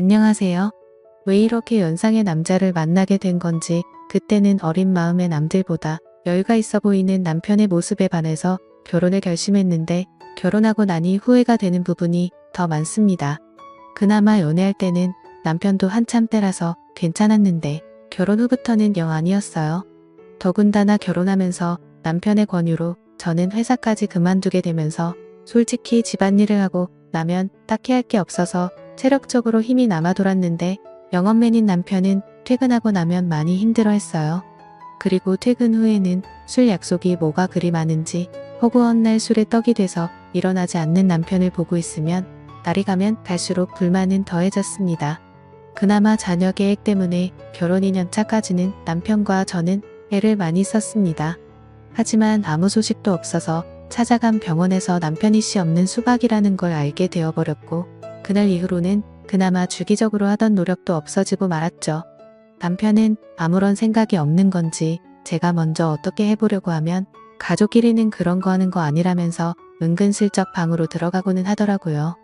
안녕하세요. 왜 이렇게 연상의 남자를 만나게 된 건지 그때는 어린 마음의 남들보다 여유가 있어 보이는 남편의 모습에 반해서 결혼을 결심했는데 결혼하고 나니 후회가 되는 부분이 더 많습니다. 그나마 연애할 때는 남편도 한참 때라서 괜찮았는데 결혼 후부터는 영 아니었어요. 더군다나 결혼하면서 남편의 권유로 저는 회사까지 그만두게 되면서 솔직히 집안일을 하고 나면 딱히 할 게 없어서 체력적으로 힘이 남아 돌았는데 영업맨인 남편은 퇴근하고 나면 많이 힘들어했어요. 그리고 퇴근 후에는 술 약속이 뭐가 그리 많은지 허구한 날 술에 떡이 돼서 일어나지 않는 남편을 보고 있으면 날이 가면 갈수록 불만은 더해졌습니다. 그나마 자녀 계획 때문에 결혼 2년 차까지는 남편과 저는 애를 많이 썼습니다. 하지만 아무 소식도 없어서 찾아간 병원에서 남편이 씨 없는 수박이라는 걸 알게 되어버렸고 그날 이후로는 그나마 주기적으로 하던 노력도 없어지고 말았죠. 남편은 아무런 생각이 없는 건지 제가 먼저 어떻게 해보려고 하면 가족끼리는 그런 거 하는 거 아니라면서 은근슬쩍 방으로 들어가고는 하더라고요.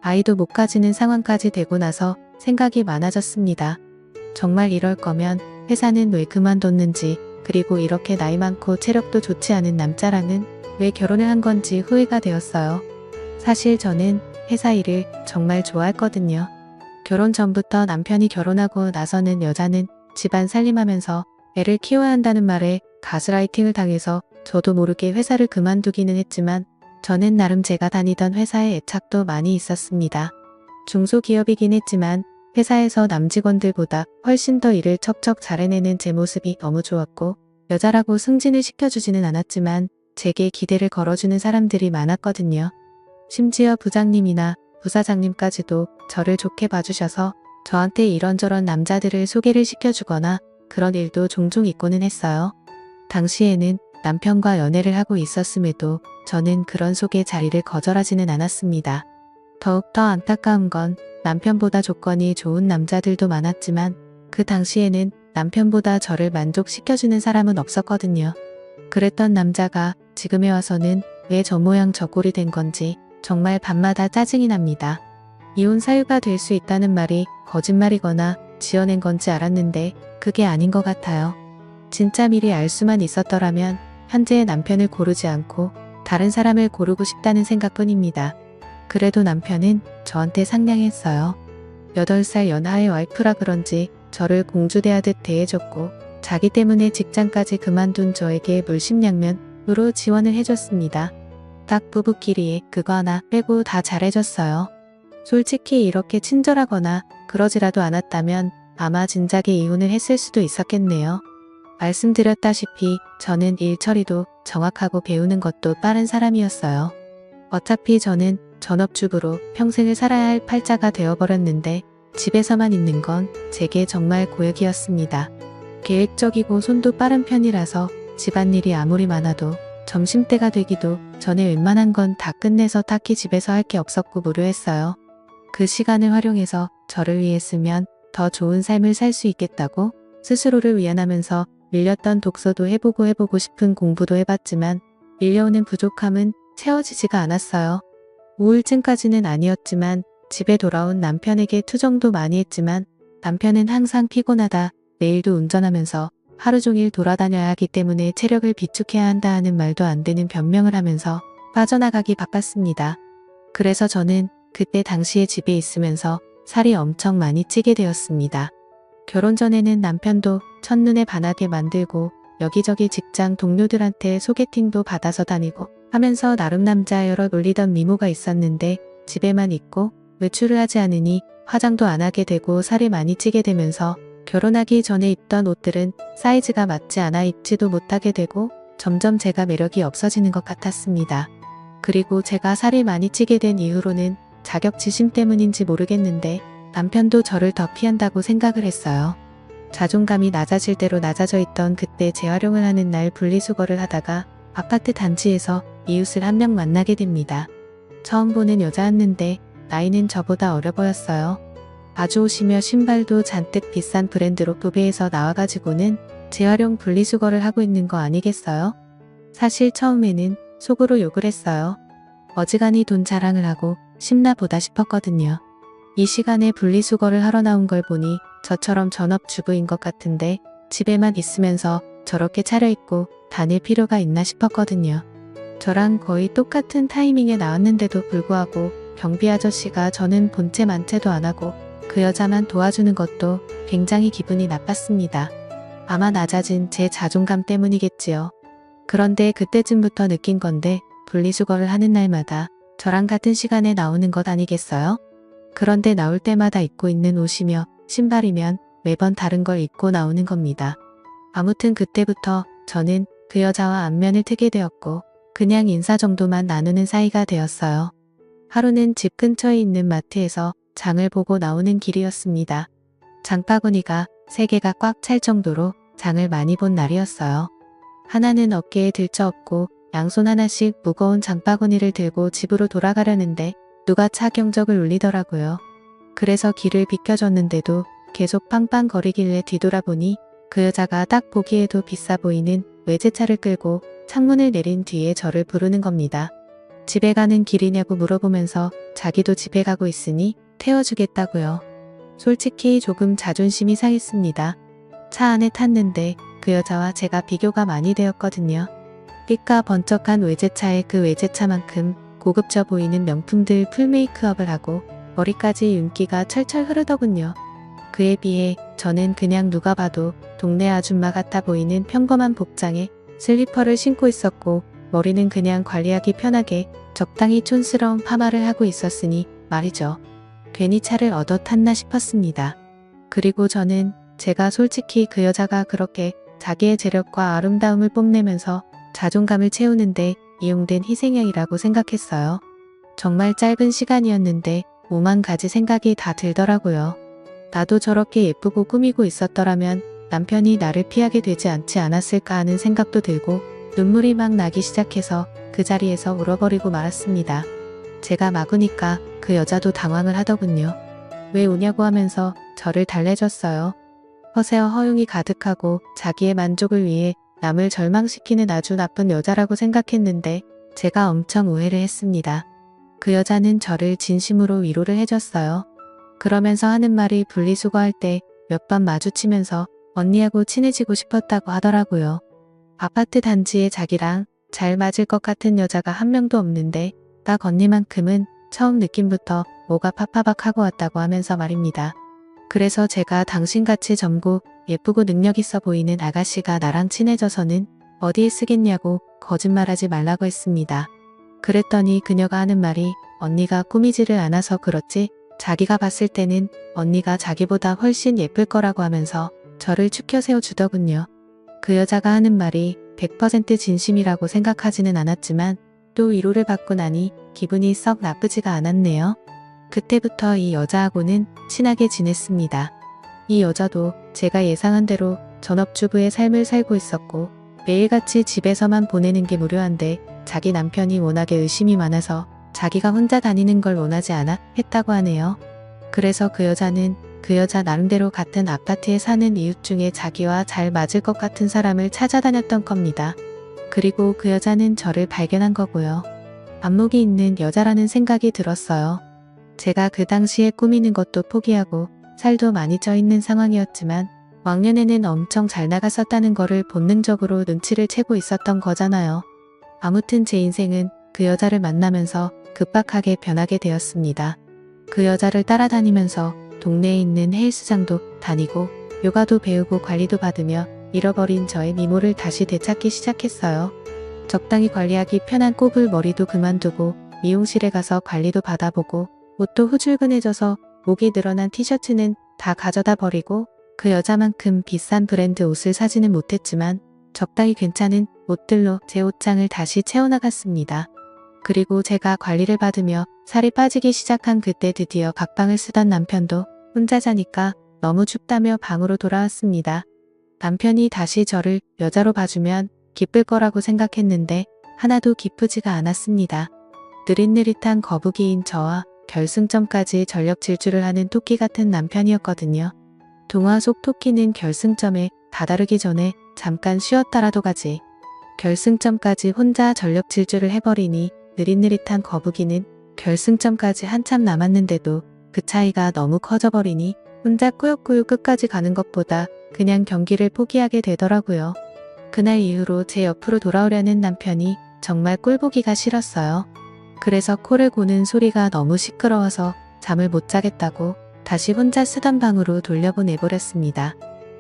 아이도 못 가지는 상황까지 되고 나서 생각이 많아졌습니다. 정말 이럴 거면 회사는 왜 그만뒀는지 그리고 이렇게 나이 많고 체력도 좋지 않은 남자랑은 왜 결혼을 한 건지 후회가 되었어요. 사실 저는 회사 일을 정말 좋아했거든요. 결혼 전부터 남편이 결혼하고 나서는 여자는 집안 살림하면서 애를 키워야 한다는 말에 가스라이팅을 당해서 저도 모르게 회사를 그만두기는 했지만 저는 나름 제가 다니던 회사에 애착도 많이 있었습니다. 중소기업이긴 했지만 회사에서 남직원들보다 훨씬 더 일을 척척 잘해내는 제 모습이 너무 좋았고 여자라고 승진을 시켜주지는 않았지만 제게 기대를 걸어주는 사람들이 많았거든요. 심지어 부장님이나 부사장님까지도 저를 좋게 봐주셔서 저한테 이런저런 남자들을 소개를 시켜주거나 그런 일도 종종 있고는 했어요. 당시에는 남편과 연애를 하고 있었음에도 저는 그런 소개 자리를 거절하지는 않았습니다. 더욱더 안타까운 건 남편보다 조건이 좋은 남자들도 많았지만 그 당시에는 남편보다 저를 만족시켜주는 사람은 없었거든요. 그랬던 남자가 지금에 와서는 왜 저 모양 저 꼴이 된 건지 정말 밤마다 짜증이 납니다. 이혼 사유가 될 수 있다는 말이 거짓말이거나 지어낸 건지 알았는데 그게 아닌 것 같아요. 진짜 미리 알 수만 있었더라면 현재의 남편을 고르지 않고 다른 사람을 고르고 싶다는 생각뿐입니다. 그래도 남편은 저한테 상냥했어요. 8살 연하의 와이프라 그런지 저를 공주대하듯 대해줬고 자기 때문에 직장까지 그만둔 저에게 물심양면으로 지원을 해줬습니다. 딱 부부끼리 그거 하나 빼고 다 잘해줬어요. 솔직히 이렇게 친절하거나 그러지라도 않았다면 아마 진작에 이혼을 했을 수도 있었겠네요. 말씀드렸다시피 저는 일 처리도 정확하고 배우는 것도 빠른 사람이었어요. 어차피 저는 전업주부로 평생을 살아야 할 팔자가 되어버렸는데 집에서만 있는 건 제게 정말 고역이었습니다. 계획적이고 손도 빠른 편이라서 집안일이 아무리 많아도 점심때가 되기도 전에 웬만한 건 다 끝내서 딱히 집에서 할 게 없었고 무료했어요. 그 시간을 활용해서 저를 위해 쓰면 더 좋은 삶을 살 수 있겠다고 스스로를 위안하면서 밀렸던 독서도 해보고 싶은 공부도 해봤지만 밀려오는 부족함은 채워지지가 않았어요. 우울증까지는 아니었지만 집에 돌아온 남편에게 투정도 많이 했지만 남편은 항상 피곤하다, 내일도 운전하면서 하루 종일 돌아다녀야 하기 때문에 체력을 비축해야 한다 하는 말도 안 되는 변명을 하면서 빠져나가기 바빴습니다. 그래서 저는 그때 당시에 집에 있으면서 살이 엄청 많이 찌게 되었습니다. 결혼 전에는 남편도 첫눈에 반하게 만들고 여기저기 직장 동료들한테 소개팅도 받아서 다니고 하면서 나름 남자여러 놀리던 미모가 있었는데 집에만 있고 외출을 하지 않으니 화장도 안 하게 되고 살이 많이 찌게 되면서 결혼하기 전에 입던 옷들은 사이즈가 맞지 않아 입지도 못하게 되고 점점 제가 매력이 없어지는 것 같았습니다. 그리고 제가 살이 많이 찌게 된 이후로는 자격지심 때문인지 모르겠는데 남편도 저를 더 피한다고 생각을 했어요. 자존감이 낮아질 대로 낮아져 있던 그때 재활용을 하는 날 분리수거를 하다가 아파트 단지에서 이웃을 한 명 만나게 됩니다. 처음 보는 여자였는데 나이는 저보다 어려 보였어요. 아주 오시며 신발도 잔뜩 비싼 브랜드로 도배해서 나와가지고는 재활용 분리수거를 하고 있는 거 아니겠어요? 사실 처음에는 속으로 욕을 했어요. 어지간히 돈 자랑을 하고 싶나 보다 싶었거든요. 이 시간에 분리수거를 하러 나온 걸 보니 저처럼 전업주부인 것 같은데 집에만 있으면서 저렇게 차려입고 다닐 필요가 있나 싶었거든요. 저랑 거의 똑같은 타이밍에 나왔는데도 불구하고 경비 아저씨가 저는 본체 만체도 안 하고 그 여자만 도와주는 것도 굉장히 기분이 나빴습니다. 아마 낮아진 제 자존감 때문이겠지요. 그런데 그때쯤부터 느낀 건데 분리수거를 하는 날마다 저랑 같은 시간에 나오는 것 아니겠어요? 그런데 나올 때마다 입고 있는 옷이며 신발이면 매번 다른 걸 입고 나오는 겁니다. 아무튼 그때부터 저는 그 여자와 안면을 트게 되었고 그냥 인사 정도만 나누는 사이가 되었어요. 하루는 집 근처에 있는 마트에서 장을 보고 나오는 길이었습니다. 장바구니가 3개가 꽉 찰 정도로 장을 많이 본 날이었어요. 하나는 어깨에 들쳐업고 양손 하나씩 무거운 장바구니를 들고 집으로 돌아가려는데 누가 차 경적을 울리더라고요. 그래서 길을 비켜줬는데도 계속 빵빵거리길래 뒤돌아보니 그 여자가 딱 보기에도 비싸 보이는 외제차를 끌고 창문을 내린 뒤에 저를 부르는 겁니다. 집에 가는 길이냐고 물어보면서 자기도 집에 가고 있으니 태워주겠다고요. 솔직히 조금 자존심이 상했습니다. 차 안에 탔는데 그 여자와 제가 비교가 많이 되었거든요. 삐까 번쩍한 외제차에 그 외제차만큼 고급져 보이는 명품들 풀 메이크업을 하고 머리까지 윤기가 철철 흐르더군요. 그에 비해 저는 그냥 누가 봐도 동네 아줌마 같아 보이는 평범한 복장에 슬리퍼를 신고 있었고 머리는 그냥 관리하기 편하게 적당히 촌스러운 파마를 하고 있었으니 말이죠. 괜히 차를 얻어 탔나 싶었습니다. 그리고 저는 제가 솔직히 그 여자가 그렇게 자기의 재력과 아름다움을 뽐내면서 자존감을 채우는데 이용된 희생양이라고 생각했어요. 정말 짧은 시간이었는데 오만 가지 생각이 다 들더라고요. 나도 저렇게 예쁘고 꾸미고 있었더라면 남편이 나를 피하게 되지 않지 않았을까 하는 생각도 들고 눈물이 막 나기 시작해서 그 자리에서 울어버리고 말았습니다. 제가 막 우니까 그 여자도 당황을 하더군요. 왜 우냐고 하면서 저를 달래줬어요. 허세와 허용이 가득하고 자기의 만족을 위해 남을 절망시키는 아주 나쁜 여자라고 생각했는데 제가 엄청 오해를 했습니다. 그 여자는 저를 진심으로 위로를 해줬어요. 그러면서 하는 말이 분리수거할 때 몇 번 마주치면서 언니하고 친해지고 싶었다고 하더라고요. 아파트 단지에 자기랑 잘 맞을 것 같은 여자가 한 명도 없는데 딱 언니만큼은 처음 느낌부터 뭐가 팍팍하고 왔다고 하면서 말입니다. 그래서 제가 당신같이 젊고 예쁘고 능력 있어 보이는 아가씨가 나랑 친해져서는 어디에 쓰겠냐고 거짓말하지 말라고 했습니다. 그랬더니 그녀가 하는 말이 언니가 꾸미지를 않아서 그렇지 자기가 봤을 때는 언니가 자기보다 훨씬 예쁠 거라고 하면서 저를 추켜 세워주더군요. 그 여자가 하는 말이 100% 진심이라고 생각하지는 않았지만 또 위로를 받고 나니 기분이 썩 나쁘지가 않았네요. 그때부터 이 여자하고는 친하게 지냈습니다. 이 여자도 제가 예상한 대로 전업주부의 삶을 살고 있었고 매일같이 집에서만 보내는 게 무료한데 자기 남편이 워낙에 의심이 많아서 자기가 혼자 다니는 걸 원하지 않아 했다고 하네요. 그래서 그 여자는 그 여자 나름대로 같은 아파트에 사는 이웃 중에 자기와 잘 맞을 것 같은 사람을 찾아다녔던 겁니다. 그리고 그 여자는 저를 발견한 거고요. 안목이 있는 여자라는 생각이 들었어요. 제가 그 당시에 꾸미는 것도 포기하고 살도 많이 쪄 있는 상황이었지만 왕년에는 엄청 잘 나갔었다는 거를 본능적으로 눈치를 채고 있었던 거잖아요. 아무튼 제 인생은 그 여자를 만나면서 급박하게 변하게 되었습니다. 그 여자를 따라다니면서 동네에 있는 헬스장도 다니고 요가도 배우고 관리도 받으며 잃어버린 저의 미모를 다시 되찾기 시작했어요. 적당히 관리하기 편한 꼽을 머리도 그만두고 미용실에 가서 관리도 받아보고 옷도 후줄근해져서 목이 늘어난 티셔츠는 다 가져다 버리고 그 여자만큼 비싼 브랜드 옷을 사지는 못했지만 적당히 괜찮은 옷들로 제 옷장을 다시 채워나갔습니다. 그리고 제가 관리를 받으며 살이 빠지기 시작한 그때 드디어 각방을 쓰던 남편도 혼자 자니까 너무 춥다며 방으로 돌아왔습니다. 남편이 다시 저를 여자로 봐주면 기쁠 거라고 생각했는데 하나도 기쁘지가 않았습니다. 느릿느릿한 거북이인 저와 결승점까지 전력 질주를 하는 토끼 같은 남편이었거든요. 동화 속 토끼는 결승점에 다다르기 전에 잠깐 쉬었다라도 가지. 결승점까지 혼자 전력 질주를 해버리니 느릿느릿한 거북이는 결승점까지 한참 남았는데도 그 차이가 너무 커져버리니 혼자 꾸역꾸역 끝까지 가는 것보다 그냥 경기를 포기하게 되더라고요. 그날 이후로 제 옆으로 돌아오려는 남편이 정말 꼴보기가 싫었어요. 그래서 코를 고는 소리가 너무 시끄러워서 잠을 못 자겠다고 다시 혼자 쓰던 방으로 돌려보내버렸습니다.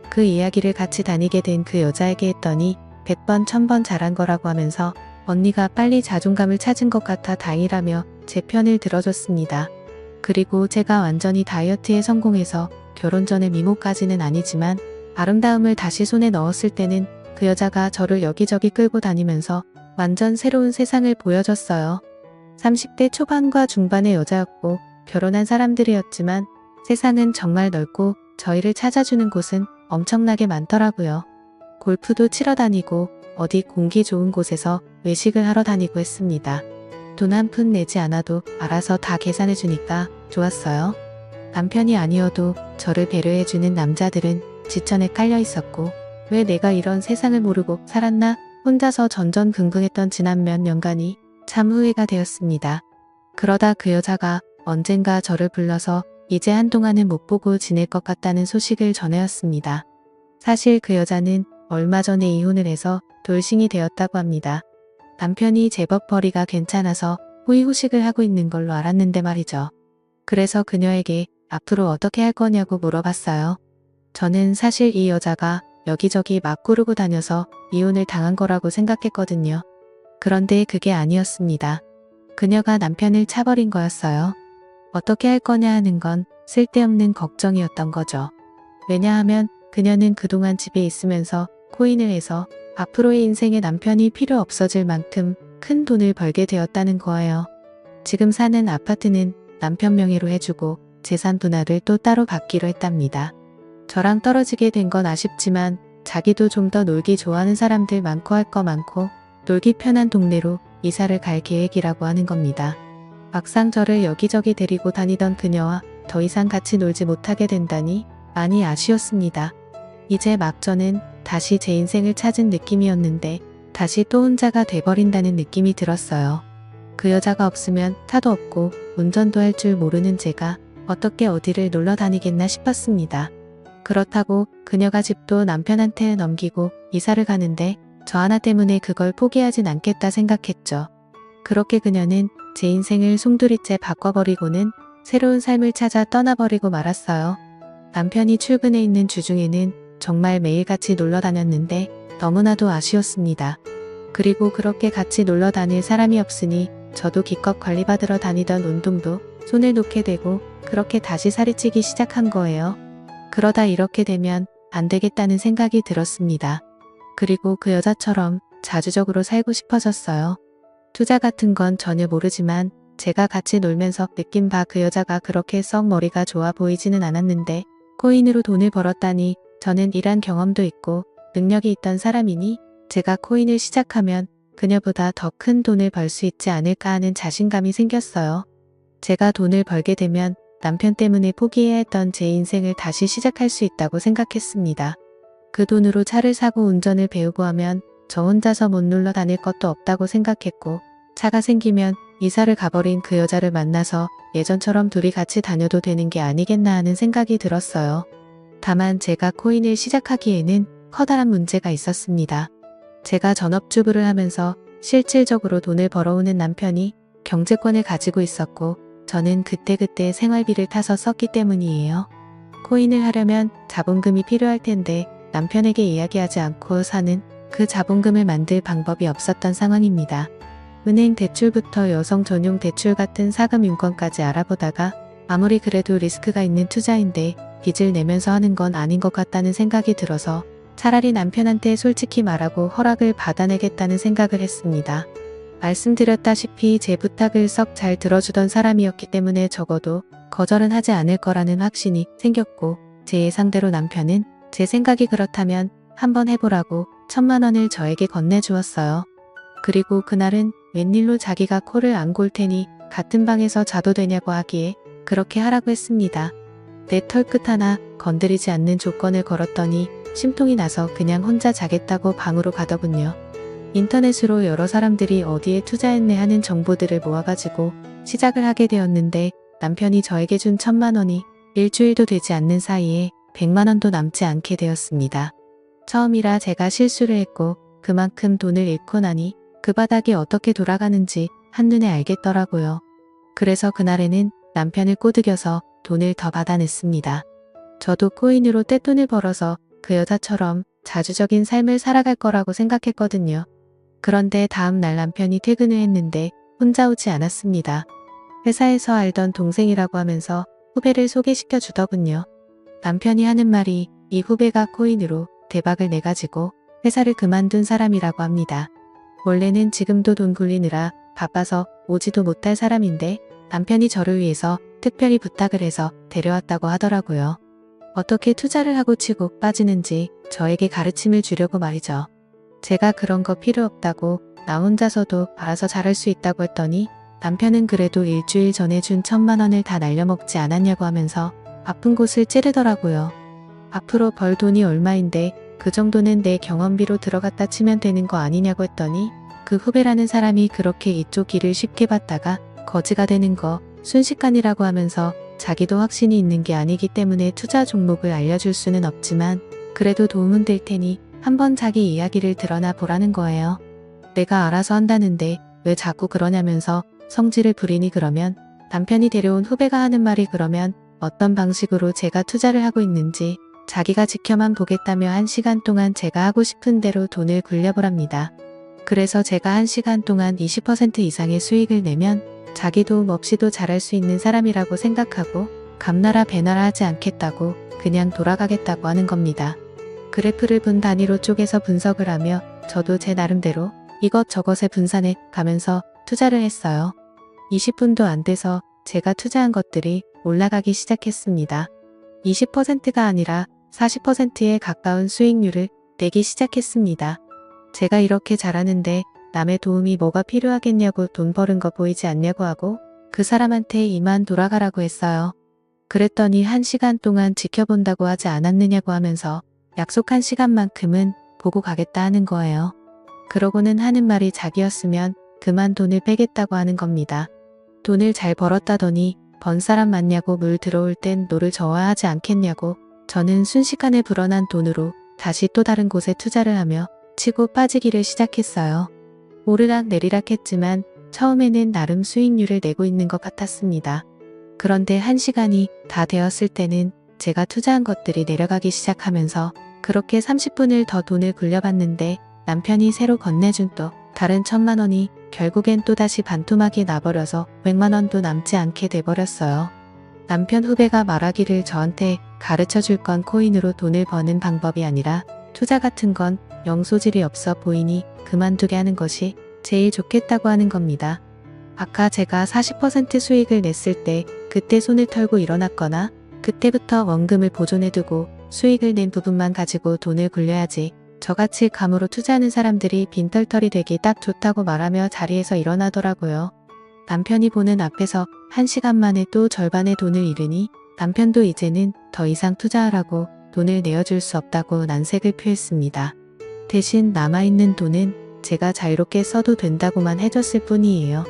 그 이야기를 같이 다니게 된 그 여자에게 했더니 100번 1000번 잘한 거라고 하면서 언니가 빨리 자존감을 찾은 것 같아 다행이라며 제 편을 들어줬습니다. 그리고 제가 완전히 다이어트에 성공해서 결혼 전에 미모까지는 아니지만 아름다움을 다시 손에 넣었을 때는 그 여자가 저를 여기저기 끌고 다니면서 완전 새로운 세상을 보여줬어요. 30대 초반과 중반의 여자였고 결혼한 사람들이었지만 세상은 정말 넓고 저희를 찾아주는 곳은 엄청나게 많더라고요. 골프도 치러 다니고 어디 공기 좋은 곳에서 외식을 하러 다니고 했습니다. 돈 한 푼 내지 않아도 알아서 다 계산해 주니까 좋았어요. 남편이 아니어도 저를 배려해주는 남자들은 지천에 깔려 있었고 왜 내가 이런 세상을 모르고 살았나 혼자서 전전긍긍했던 지난 몇 년간이 참 후회가 되었습니다. 그러다 그 여자가 언젠가 저를 불러서 이제 한동안은 못 보고 지낼 것 같다는 소식을 전해왔습니다. 사실 그 여자는 얼마 전에 이혼을 해서 돌싱이 되었다고 합니다. 남편이 제법 벌이가 괜찮아서 호의호식을 하고 있는 걸로 알았는데 말이죠. 그래서 그녀에게 앞으로 어떻게 할 거냐고 물어봤어요. 저는 사실 이 여자가 여기저기 막 구르고 다녀서 이혼을 당한 거라고 생각했거든요. 그런데 그게 아니었습니다. 그녀가 남편을 차버린 거였어요. 어떻게 할 거냐 하는 건 쓸데없는 걱정이었던 거죠. 왜냐하면 그녀는 그동안 집에 있으면서 코인을 해서 앞으로의 인생에 남편이 필요 없어질 만큼 큰 돈을 벌게 되었다는 거예요. 지금 사는 아파트는 남편 명의로 해주고 재산 분할을 또 따로 받기로 했답니다. 저랑 떨어지게 된 건 아쉽지만 자기도 좀 더 놀기 좋아하는 사람들 많고 할 거 많고 놀기 편한 동네로 이사를 갈 계획이라고 하는 겁니다. 막상 저를 여기저기 데리고 다니던 그녀와 더 이상 같이 놀지 못하게 된다니 많이 아쉬웠습니다. 이제 막 저는 다시 제 인생을 찾은 느낌이었는데 다시 또 혼자가 돼버린다는 느낌이 들었어요. 그 여자가 없으면 차도 없고 운전도 할 줄 모르는 제가 어떻게 어디를 놀러 다니겠나 싶었습니다. 그렇다고 그녀가 집도 남편한테 넘기고 이사를 가는데 저 하나 때문에 그걸 포기하진 않겠다 생각했죠. 그렇게 그녀는 제 인생을 송두리째 바꿔버리고는 새로운 삶을 찾아 떠나버리고 말았어요. 남편이 출근해 있는 주중에는 정말 매일같이 놀러 다녔는데 너무나도 아쉬웠습니다. 그리고 그렇게 같이 놀러 다닐 사람이 없으니 저도 기껏 관리받으러 다니던 운동도 손을 놓게 되고 그렇게 다시 살이 찌기 시작한 거예요. 그러다 이렇게 되면 안 되겠다는 생각이 들었습니다. 그리고 그 여자처럼 자주적으로 살고 싶어졌어요. 투자 같은 건 전혀 모르지만 제가 같이 놀면서 느낀 바 그 여자가 그렇게 썩 머리가 좋아 보이지는 않았는데 코인으로 돈을 벌었다니 저는 일한 경험도 있고 능력이 있던 사람이니 제가 코인을 시작하면 그녀보다 더 큰 돈을 벌 수 있지 않을까 하는 자신감이 생겼어요. 제가 돈을 벌게 되면 남편 때문에 포기해야 했던 제 인생을 다시 시작할 수 있다고 생각했습니다. 그 돈으로 차를 사고 운전을 배우고 하면 저 혼자서 못 놀러 다닐 것도 없다고 생각했고 차가 생기면 이사를 가버린 그 여자를 만나서 예전처럼 둘이 같이 다녀도 되는 게 아니겠나 하는 생각이 들었어요. 다만 제가 코인을 시작하기에는 커다란 문제가 있었습니다. 제가 전업주부를 하면서 실질적으로 돈을 벌어오는 남편이 경제권을 가지고 있었고 저는 그때그때 생활비를 타서 썼기 때문이에요. 코인을 하려면 자본금이 필요할 텐데 남편에게 이야기하지 않고 사는 그 자본금을 만들 방법이 없었던 상황입니다. 은행 대출부터 여성 전용 대출 같은 사금 인권까지 알아보다가 아무리 그래도 리스크가 있는 투자인데 빚을 내면서 하는 건 아닌 것 같다는 생각이 들어서 차라리 남편한테 솔직히 말하고 허락을 받아내겠다는 생각을 했습니다. 말씀드렸다시피 제 부탁을 썩 잘 들어주던 사람이었기 때문에 적어도 거절은 하지 않을 거라는 확신이 생겼고 제 예상대로 남편은 제 생각이 그렇다면 한번 해보라고 1000만 원을 저에게 건네주었어요. 그리고 그날은 웬일로 자기가 코를 안 골 테니 같은 방에서 자도 되냐고 하기에 그렇게 하라고 했습니다. 내 털끝 하나 건드리지 않는 조건을 걸었더니 심통이 나서 그냥 혼자 자겠다고 방으로 가더군요. 인터넷으로 여러 사람들이 어디에 투자했네 하는 정보들을 모아가지고 시작을 하게 되었는데 남편이 저에게 준 1,000만 원이 일주일도 되지 않는 사이에 100만 원도 남지 않게 되었습니다. 처음이라 제가 실수를 했고 그만큼 돈을 잃고 나니 그 바닥이 어떻게 돌아가는지 한눈에 알겠더라고요. 그래서 그날에는 남편을 꼬드겨서 돈을 더 받아냈습니다. 저도 코인으로 떼돈을 벌어서 그 여자처럼 자주적인 삶을 살아갈 거라고 생각했거든요. 그런데 다음 날 남편이 퇴근을 했는데 혼자 오지 않았습니다. 회사에서 알던 동생이라고 하면서 후배를 소개시켜 주더군요. 남편이 하는 말이 이 후배가 코인으로 대박을 내가지고 회사를 그만둔 사람이라고 합니다. 원래는 지금도 돈 굴리느라 바빠서 오지도 못할 사람인데 남편이 저를 위해서 특별히 부탁을 해서 데려왔다고 하더라고요. 어떻게 투자를 하고 치고 빠지는지 저에게 가르침을 주려고 말이죠. 제가 그런 거 필요 없다고 나 혼자서도 알아서 잘할 수 있다고 했더니 남편은 그래도 일주일 전에 준 1,000만 원을 다 날려먹지 않았냐고 하면서 아픈 곳을 찌르더라고요. 앞으로 벌 돈이 얼마인데 그 정도는 내 경험비로 들어갔다 치면 되는 거 아니냐고 했더니 그 후배라는 사람이 그렇게 이쪽 길을 쉽게 봤다가 거지가 되는 거 순식간이라고 하면서 자기도 확신이 있는 게 아니기 때문에 투자 종목을 알려줄 수는 없지만 그래도 도움은 될 테니 한번 자기 이야기를 드러나 보라는 거예요. 내가 알아서 한다는데 왜 자꾸 그러냐면서 성질을 부리니 그러면 남편이 데려온 후배가 하는 말이 그러면 어떤 방식으로 제가 투자를 하고 있는지 자기가 지켜만 보겠다며 1시간 동안 제가 하고 싶은 대로 돈을 굴려보랍니다. 그래서 제가 1시간 동안 20% 이상의 수익을 내면 자기 도움 없이도 잘할 수 있는 사람이라고 생각하고 감나라 배나라 하지 않겠다고 그냥 돌아가겠다고 하는 겁니다. 그래프를 분 단위로 쪼개서 분석을 하며 저도 제 나름대로 이것저것에 분산해 가면서 투자를 했어요. 20분도 안 돼서 제가 투자한 것들이 올라가기 시작했습니다. 20%가 아니라 40%에 가까운 수익률을 내기 시작했습니다. 제가 이렇게 잘하는데 남의 도움이 뭐가 필요하겠냐고 돈 버는 거 보이지 않냐고 하고 그 사람한테 이만 돌아가라고 했어요. 그랬더니 1시간 동안 지켜본다고 하지 않았느냐고 하면서 약속한 시간만큼은 보고 가겠다 하는 거예요. 그러고는 하는 말이 자기였으면 그만 돈을 빼겠다고 하는 겁니다. 돈을 잘 벌었다더니 번 사람 맞냐고 물 들어올 땐 노를 저어야 하지 않겠냐고 저는 순식간에 불어난 돈으로 다시 또 다른 곳에 투자를 하며 치고 빠지기를 시작했어요. 오르락 내리락 했지만 처음에는 나름 수익률을 내고 있는 것 같았습니다. 그런데 1시간이 다 되었을 때는 제가 투자한 것들이 내려가기 시작하면서 그렇게 30분을 더 돈을 굴려봤는데 남편이 새로 건네준 또 다른 1,000만 원이 결국엔 또다시 반토막이 나버려서 100만 원도 남지 않게 돼버렸어요. 남편 후배가 말하기를 저한테 가르쳐줄 건 코인으로 돈을 버는 방법이 아니라 투자 같은 건 영 소질이 없어 보이니 그만두게 하는 것이 제일 좋겠다고 하는 겁니다. 아까 제가 40% 수익을 냈을 때 그때 손을 털고 일어났거나 그때부터 원금을 보존해두고 수익을 낸 부분만 가지고 돈을 굴려야지 저같이 감으로 투자하는 사람들이 빈털털이 되기 딱 좋다고 말하며 자리에서 일어나더라고요. 남편이 보는 앞에서 1시간 만에 또 절반의 돈을 잃으니 남편도 이제는 더 이상 투자하라고 돈을 내어줄 수 없다고 난색을 표했습니다. 대신 남아있는 돈은 제가 자유롭게 써도 된다고만 해줬을 뿐이에요.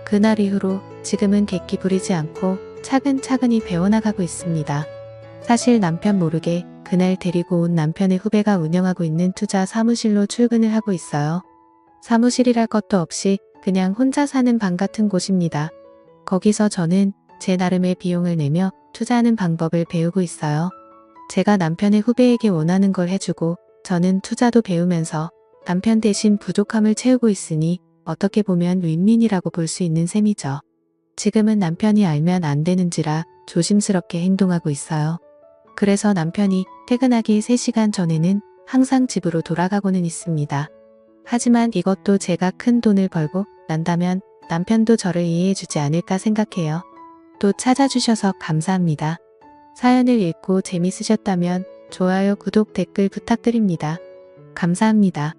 그날 이후로 지금은 객기 부리지 않고 차근차근히 배워나가고 있습니다. 사실 남편 모르게 그날 데리고 온 남편의 후배가 운영하고 있는 투자 사무실로 출근을 하고 있어요. 사무실이랄 것도 없이 그냥 혼자 사는 방 같은 곳입니다. 거기서 저는 제 나름의 비용을 내며 투자하는 방법을 배우고 있어요. 제가 남편의 후배에게 원하는 걸 해주고 저는 투자도 배우면서 남편 대신 부족함을 채우고 있으니 어떻게 보면 윈윈이라고 볼 수 있는 셈이죠. 지금은 남편이 알면 안 되는지라 조심스럽게 행동하고 있어요. 그래서 남편이 퇴근하기 3시간 전에는 항상 집으로 돌아가고는 있습니다. 하지만 이것도 제가 큰 돈을 벌고 난다면 남편도 저를 이해해주지 않을까 생각해요. 또 찾아주셔서 감사합니다. 사연을 읽고 재밌으셨다면 좋아요, 구독, 댓글 부탁드립니다. 감사합니다.